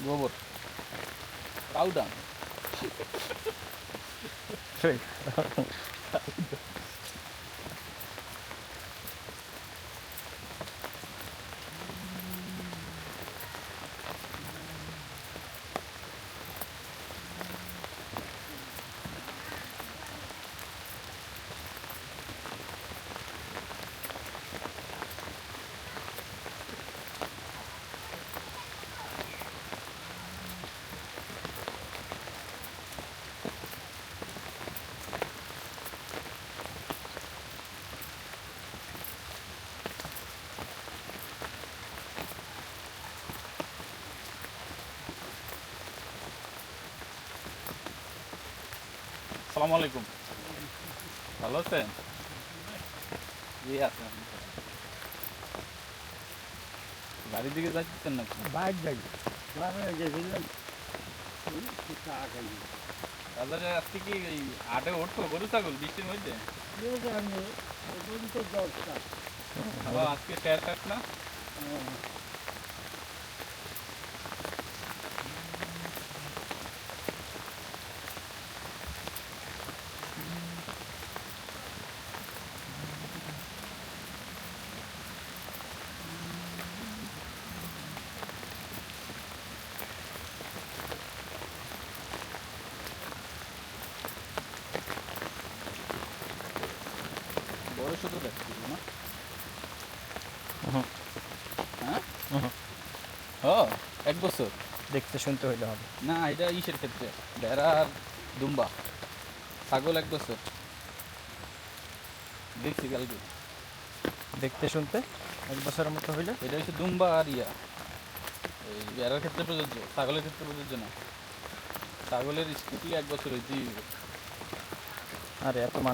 গোবর, কাউডাং। আসসালামু আলাইকুম, ভালো আছেন? জি আছেন। বাড়ির দিকে যাচ্ছেন নাকি? বাইক যাই গ্রামে গেছিলাম চা খাই বাজারে আজকে কি এই হাটে উঠবো গরু ছাগল বৃষ্টির মধ্যে? আমি ওই তো দশটা আজকে শেয়ার কাট না? বয়স তো দেখছি না। হ্যাঁ, ও 1 বছর। দেখতে শুনতে হইলে হবে। না, এটা ইসের ক্ষেত্রে ভেড়া আর দুম্বা। ছাগল 1 বছর দেখছি কালকে। দেখতে শুনতে 1 বছরের মতো হইলে এটা হচ্ছে দুম্বা আর ইয়া, এই ভেড়ার ক্ষেত্রে প্রযোজ্য, ছাগলের ক্ষেত্রে প্রযোজ্য না। ছাগলের স্কুটি 1 বছর হইতেই। আর এত